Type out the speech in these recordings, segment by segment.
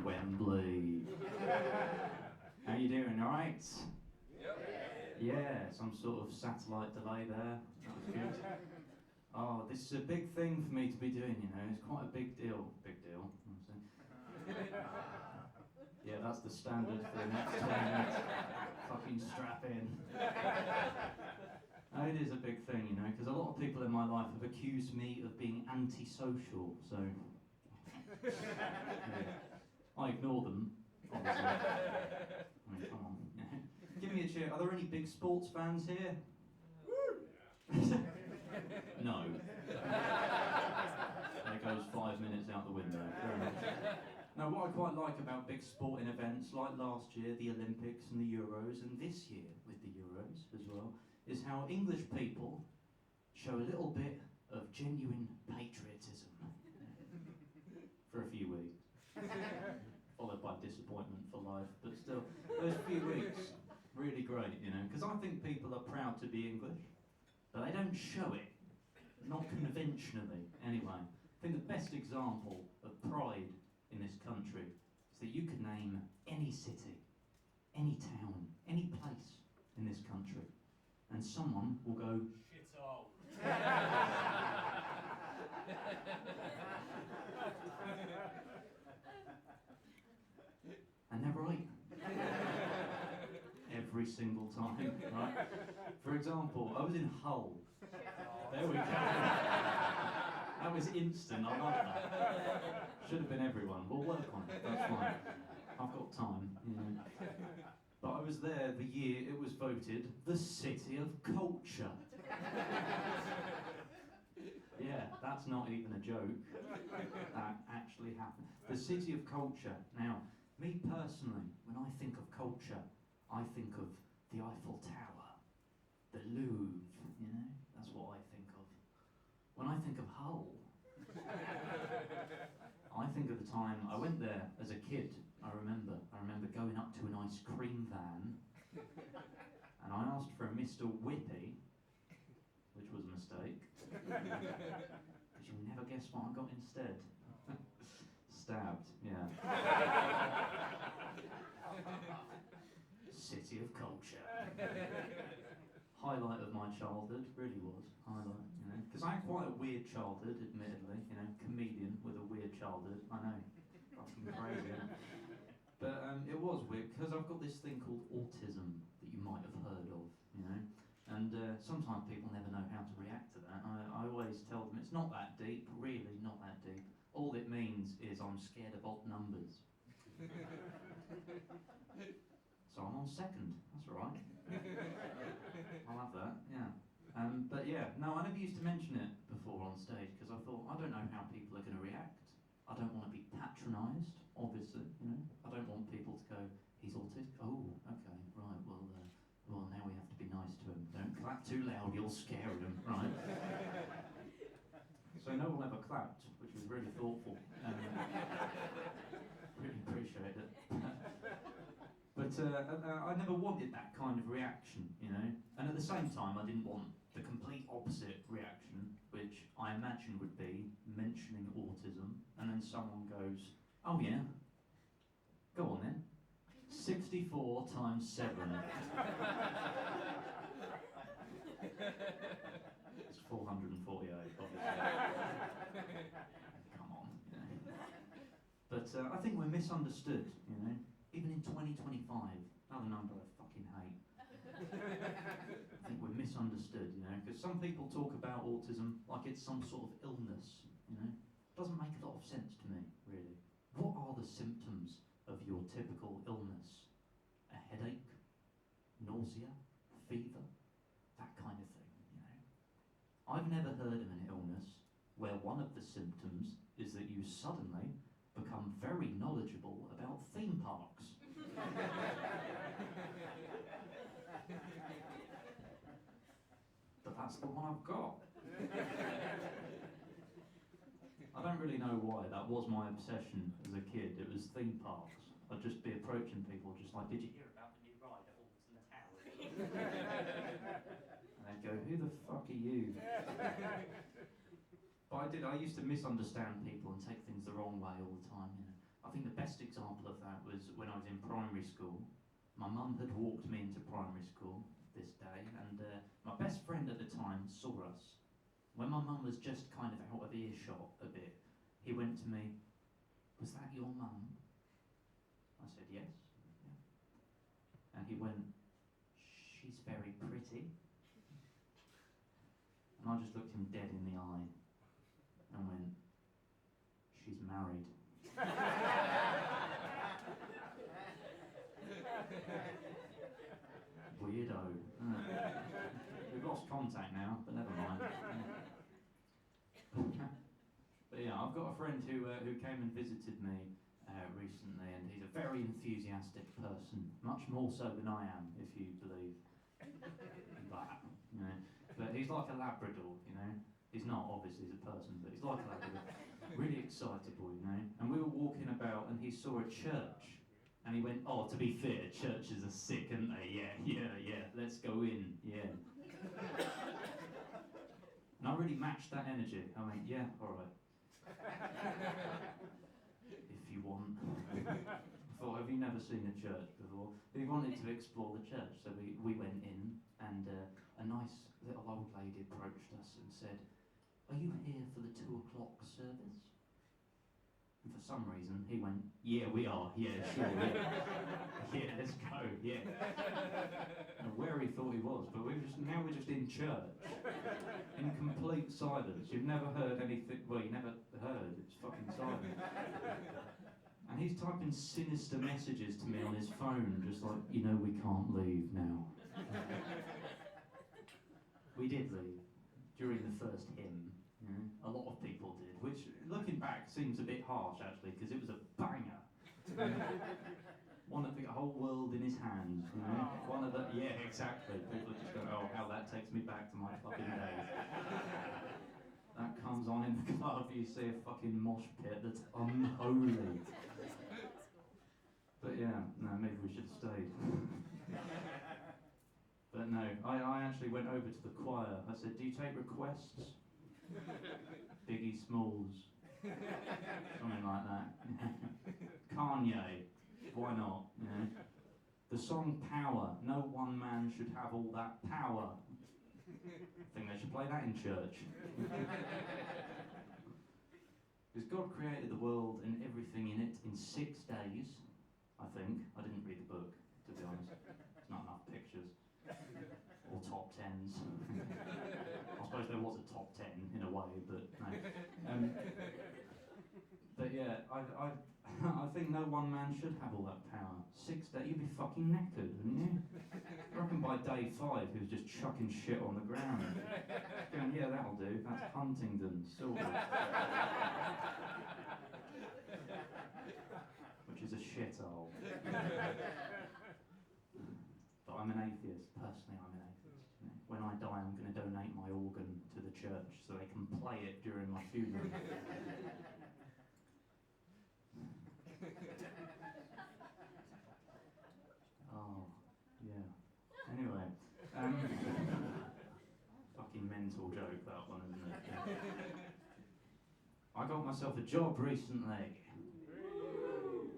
Wembley. How you doing, alright? Yep. Yeah, some sort of satellite delay there. That was good. Oh, this is a big thing for me to be doing, you know, it's quite a big deal. Big deal, yeah, that's the standard for the next 20 minutes. Fucking strap in. It is a big thing, you know, because a lot of people in my life have accused me of being antisocial, so yeah. I ignore them, obviously. I mean, come on. Give me a cheer. Are there any big sports fans here? No. There goes 5 minutes out the window. Fair enough. Now, what I quite like about big sporting events, like last year, the Olympics and the Euros, and this year with the Euros as well, is how English people show a little bit of genuine patriotism for a few weeks, followed by disappointment for life, but still, those few weeks, really great, you know, because I think people are proud to be English, but they don't show it, not conventionally, anyway. I think the best example of pride in this country is that you could name any city, any town, any place in this country, and someone will go, shithole. And they're right. Every single time, right? For example, I was in Hull. There we go. That was instant, I love that. Should have been everyone. We'll work on it, that's fine. I've got time, you know. But I was there the year it was voted the City of Culture. Yeah, that's not even a joke. That actually happened. The City of Culture. Now, me personally, when I think of culture, I think of the Eiffel Tower, the Louvre, you know? That's what I think of. When I think of Hull, I think of the time I went there as a kid. I remember going up to an ice cream van, and I asked for a Mr. Whippy, which was a mistake, because you'll never guess what I got instead. Stabbed, yeah. City of Culture. Highlight of my childhood, really was. Highlight, you know. Because I had quite a weird childhood, admittedly, you know, comedian with a weird childhood, I know. Fucking crazy. But it was weird, because I've got this thing called autism that you might have heard of, you know. And sometimes people never know how to react to that. I always tell them it's not that deep, really not that deep. All it means is I'm scared of odd numbers. So I'm on second, that's all right. I'll have that, yeah. But yeah, no, I never used to mention it before on stage because I thought, I don't know how people are going to react. I don't want to be patronised, obviously, you know. I don't want people to go, he's autistic? Oh, okay, right, well, now we have to be nice to him. Don't clap too loud, you'll scare him, right? So no one ever clapped, which was really thoughtful. Really appreciate it. But I never wanted that kind of reaction, you know. And at the same time, I didn't want the complete opposite reaction, which I imagine would be mentioning autism, and then someone goes, oh yeah, go on then. 64 times 7. It's 448, obviously. Come on, you know. But I think we're misunderstood, you know. Even in 2025, another number I fucking hate. I think we're misunderstood, you know, because some people talk about autism like it's some sort of illness, you know. It doesn't make a lot of sense to me, really. What are the symptoms of your typical illness? A headache? Nausea? Fever? That kind of thing, you know. I've never heard of an illness where one of the symptoms is that you suddenly become very knowledgeable about theme parks. But that's the one I've got. I don't really know why, that was my obsession as a kid, it was theme parks. I'd just be approaching people just like, did you hear about the new ride at Alton Towers? And they'd go, who the fuck are you? But I used to misunderstand people and take things the wrong way all the time, you know. I think the best example of that was when I was in primary school. My mum had walked me into primary school this day, and my best friend at the time saw us. When my mum was just kind of out of earshot a bit, he went to me, "Was that your mum?" I said, "Yes." Yeah. And he went, "She's very pretty." And I just looked him dead in the eye and went, "She's married." Weirdo. We've lost contact now, but never mind. But yeah, I've got a friend who came and visited me recently, and he's a very enthusiastic person, much more so than I am, if you believe that, you know. But he's like a Labrador, you know. He's not, obviously, as a person, but he's like a Labrador. Really excitable, you know. And we were walking about, and he saw a church, and he went, "Oh, to be fair, churches are sick, aren't they? Yeah, let's go in, yeah." And I really matched that energy. I went, "Yeah, alright. If you want." I thought, "Have you never seen a church before?" We wanted to explore the church, so we went in, and a nice little old lady approached us and said, "Are you here for the 2:00 service?" And for some reason, he went, "Yeah, we are. Yeah, sure. Yeah, let's go. Yeah." And where he thought he was, but we're just in church, in complete silence. You've never heard anything. Well, you never heard. It's fucking silent. And he's typing sinister messages to me on his phone, just like, "You know, we can't leave now." We did leave during the first hymn. You know? A lot of people did, which, looking back, seems a bit harsh actually, because it was a banger. One of the whole world in his hands. You know? One of the exactly. People are just going, "Oh, how that takes me back to my fucking days." That comes on in the club, you see a fucking mosh pit that's unholy. But yeah, no, maybe we should have stayed. But no, I actually went over to the choir. I said, "Do you take requests?" Biggie Smalls. Something like that. Kanye. Why not? You know? The song Power. No one man should have all that power. I think they should play that in church. Because God created the world and everything in it in 6 days, I think. I didn't read the book, to be honest. There's not enough pictures. Or top tens. I suppose there was a top 10 in a way, but no. But yeah, I think no one man should have all that power. 6 days, you'd be fucking knackered, wouldn't you? I reckon by day 5 he was just chucking shit on the ground. Going, "Yeah, that'll do. That's Huntingdon, sorted." Which is a shithole. But I'm an atheist. Personally, I'm an atheist. You know? When I die, I'm going to donate my organ to the church so they can play it during my funeral. Oh, yeah. Anyway, fucking mental joke, that one, isn't it? I got myself a job recently.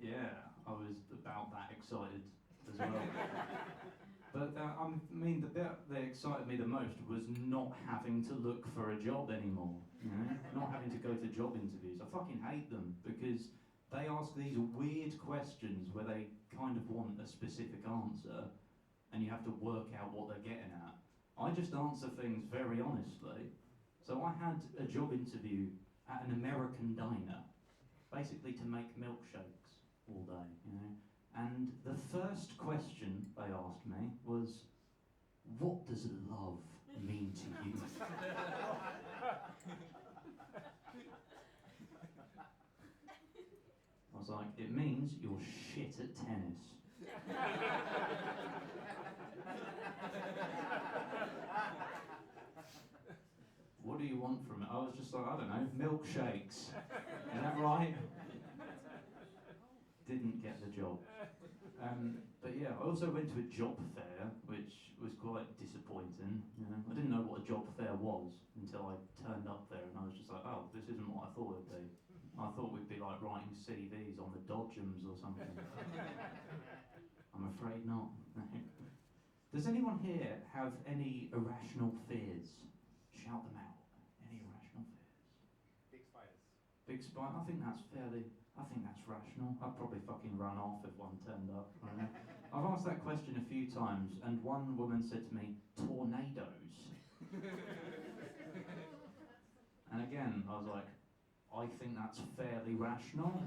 Yeah, I was about that excited as well. But the bit that excited me the most was not having to look for a job anymore. You know? Not having to go to job interviews. I fucking hate them because they ask these weird questions where they kind of want a specific answer and you have to work out what they're getting at. I just answer things very honestly. So I had a job interview at an American diner, basically to make milkshakes all day, you know. And the first question they asked me was, "What does love mean to you?" I was like, "It means you're shit at tennis." "What do you want from it?" I was just like, "I don't know, milkshakes." Is that right? Didn't get the job. But yeah, I also went to a job fair, which was quite disappointing. You know? I didn't know what a job fair was until I turned up there, and I was just like, "Oh, this isn't what I thought it'd be." I thought we'd be like writing CVs on the Dodgems or something. I'm afraid not. Does anyone here have any irrational fears? Shout them out. Any irrational fears? Big spiders. Big spider? I think that's rational. I'd probably fucking run off if one turned up. I've asked that question a few times, and one woman said to me, tornadoes. And again, I was like, I think that's fairly rational.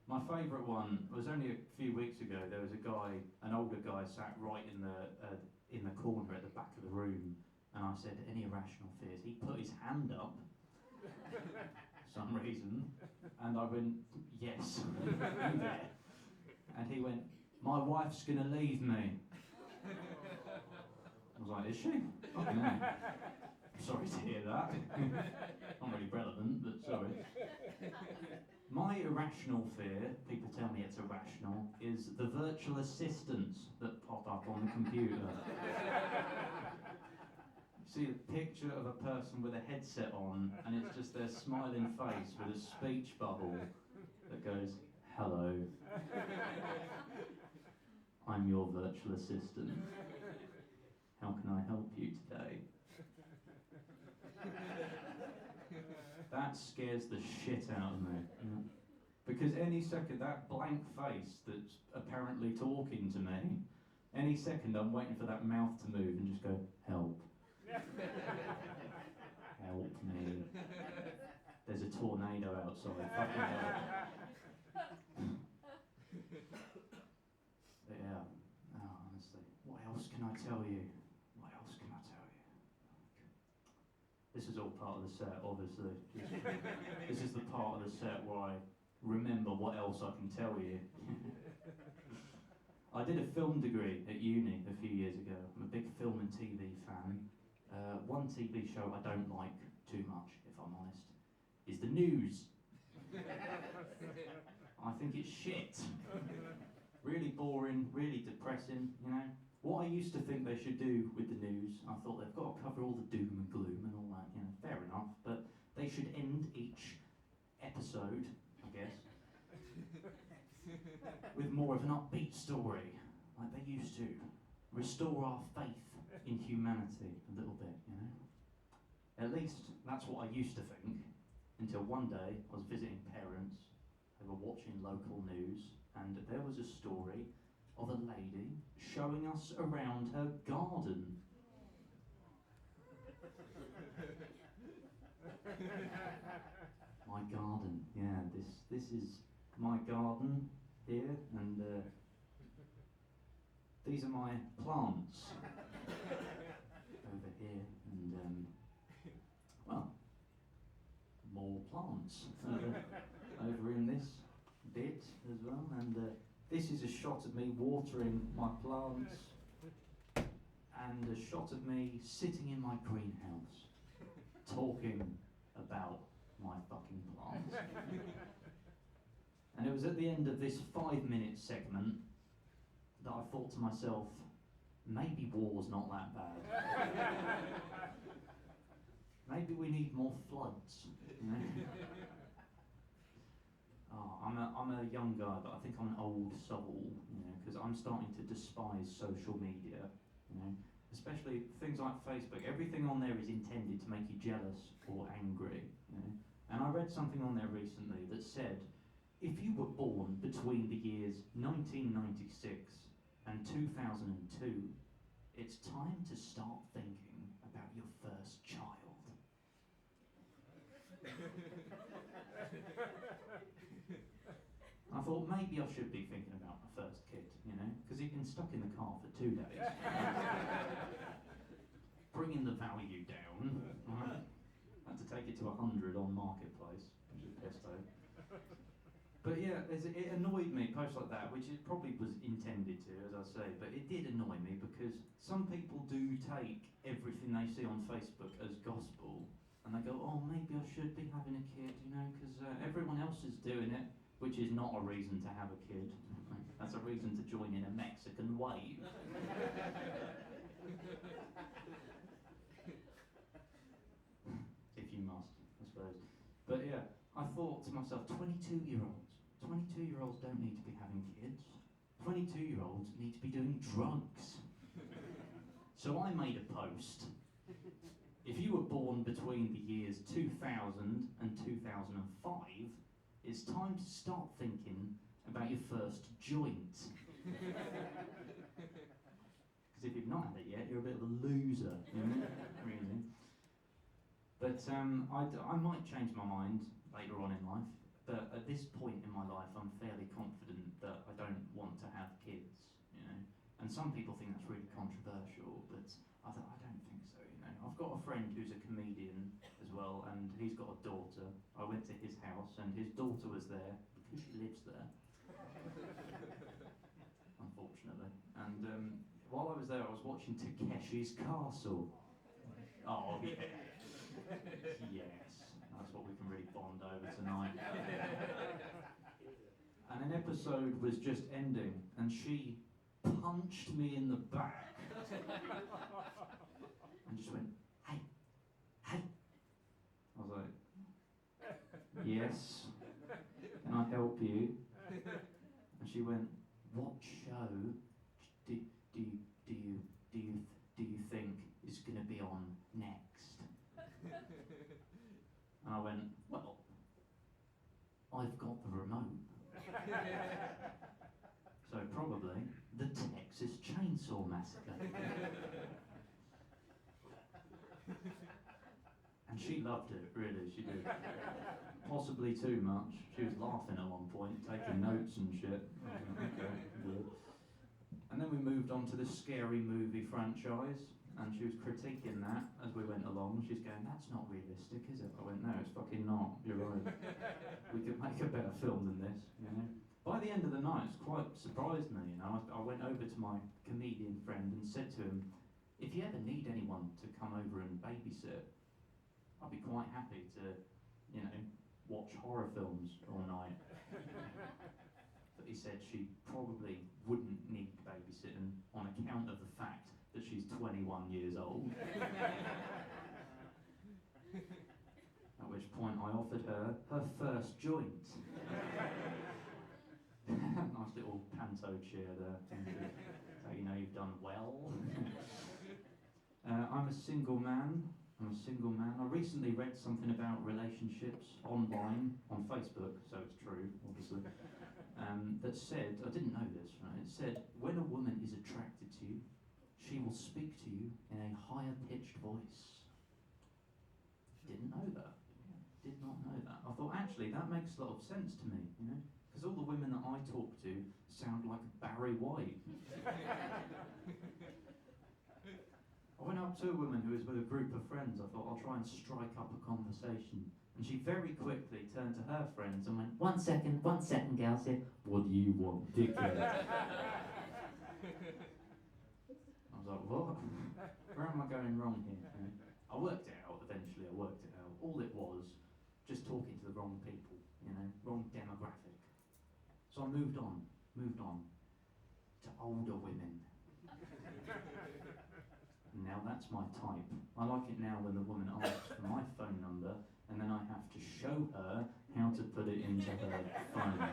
My favourite one was only a few weeks ago. There was a guy, an older guy, sat right in the corner at the back of the room, and I said, "Any irrational fears?" He put his hand up, for some reason, and I went, "Yes, you there." And he went, "My wife's gonna leave me." I was like, "Is she?" Fucking hell. Sorry to hear that. Not really relevant, but sorry. My irrational fear, people tell me it's irrational, is the virtual assistants that pop up on the computer. You see a picture of a person with a headset on, and it's just their smiling face with a speech bubble that goes, "Hello, I'm your virtual assistant. How can I help you today?" That scares the shit out of me. Yeah. Because any second, that blank face that's apparently talking to me, any second I'm waiting for that mouth to move and just go, "Help. Help me. There's a tornado outside. Fucking help." But yeah, honestly, what else can I tell you? This is all part of the set, obviously. This is the part of the set where I remember what else I can tell you. I did a film degree at uni a few years ago. I'm a big film and TV fan. One TV show I don't like too much, if I'm honest, is the news. I think it's shit. Really boring, really depressing, you know. What I used to think they should do with the news, I thought they've got to cover all the doom and gloom and all that, you know, fair enough, but they should end each episode, I guess, with more of an upbeat story, like they used to. Restore our faith in humanity a little bit, you know. At least that's what I used to think, until one day I was visiting parents, they were watching local news, and there was a story of a lady showing us around her garden. My garden, yeah, this is my garden here, and these are my plants over here, and well, more plants over in this bit as well, and this is a shot of me watering my plants, and a shot of me sitting in my greenhouse, talking about my fucking plants. And it was at the end of this 5-minute segment that I thought to myself, maybe war's not that bad. Maybe we need more floods, you know? I'm a young guy, but I think I'm an old soul, you know, because I'm starting to despise social media, you know, especially things like Facebook. Everything on there is intended to make you jealous or angry, you know. And I read something on there recently that said, if you were born between the years 1996 and 2002, it's time to start thinking about your first child. I thought maybe I should be thinking about my first kid, you know, because he'd been stuck in the car for 2 days. Bringing the value down. Right? Had to take it to 100 on Marketplace, which is pesto. But yeah, it annoyed me, posts like that, which it probably was intended to, as I say, but it did annoy me because some people do take everything they see on Facebook as gospel, and they go, oh, maybe I should be having a kid, you know, because everyone else is doing it. Which is not a reason to have a kid. That's a reason to join in a Mexican wave. If you must, I suppose. But yeah, I thought to myself, 22-year-olds don't need to be having kids. 22-year-olds need to be doing drugs. So I made a post. If you were born between the years 2000 and 2005, it's time to start thinking about your first joint. Because if you've not had it yet, you're a bit of a loser, you know? Really. But I might change my mind later on in life, but at this point in my life, I'm fairly confident that I don't want to have kids, you know? And some people think that's really controversial, but I don't think so, you know? I've got a friend who's a comedian as well, and he's got a daughter. I went to his house, and his daughter was there, because she lives there. Unfortunately. And while I was there, I was watching Takeshi's Castle. Oh, yeah. Yes, that's what we can really bond over tonight. And an episode was just ending, and she punched me in the back. And just went, hey. I was like, yes, can I help you? And she went, what show do you think is going to be on next? And I went, well, I've got the remote. So probably the Texas Chainsaw Massacre. And she loved it, really, she did. Possibly too much. She was laughing at one point, taking notes and shit. I was like, okay, good. And then we moved on to the Scary Movie franchise, and she was critiquing that as we went along. She's going, that's not realistic, is it? I went, no, it's fucking not, you're right. We could make a better film than this, you know? By the end of the night, it's quite surprised me, you know? I went over to my comedian friend and said to him, if you ever need anyone to come over and babysit, I'd be quite happy to, you know, watch horror films all night. But he said she probably wouldn't need babysitting on account of the fact that she's 21 years old. At which point I offered her her first joint. Nice little panto cheer there. So you know you've done well. I'm a single man. I recently read something about relationships online, on Facebook, so it's true, obviously, that said, I didn't know this, right? It said, when a woman is attracted to you, she will speak to you in a higher pitched voice. Didn't know that. Did not know that. I thought, actually, that makes a lot of sense to me, you know? Because all the women that I talk to sound like Barry White. I went up to a woman who was with a group of friends. I thought, I'll try and strike up a conversation. And she very quickly turned to her friends and went, one second, girls here. What do you want, dickhead? I was like, what? Where am I going wrong here? I worked it out eventually, All it was, just talking to the wrong people, you know, wrong demographic. So I moved on to older women. Now that's my type. I like it now when the woman asks for my phone number and then I have to show her how to put it into her phone.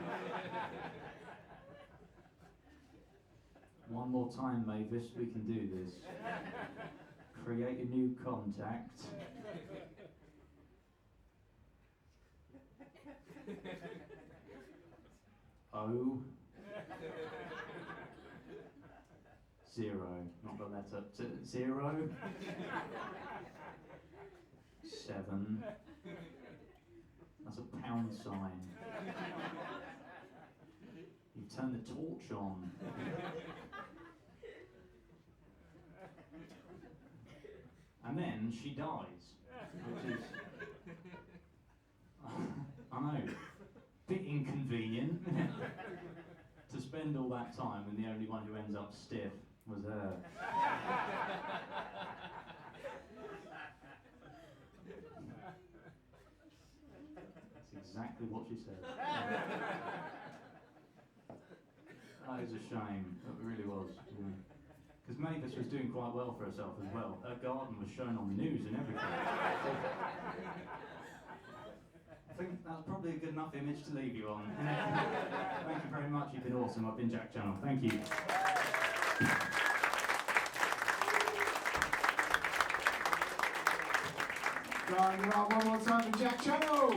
One more time, Mavis, we can do this. Create a new contact. O 0, not the letter. 0 7. That's a pound sign. You've turned the torch on. And then she dies, which is, I know, bit inconvenient to spend all that time and the only one who ends up stiff was her. That's exactly what she said. That is a shame, it really was. Because Mavis was doing quite well for herself as well. Her garden was shown on the news and everything. think that's probably a good enough image to leave you on. Thank you very much, you've been awesome. I've been Jack Channell. Thank you. Round you up one more time for Jack Channell.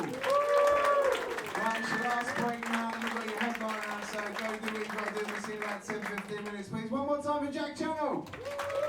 Right, it's your last break now, and you've got your headliner, so go do what you've got to do. We'll see you in about 10-15 minutes, please. One more time for Jack Channell.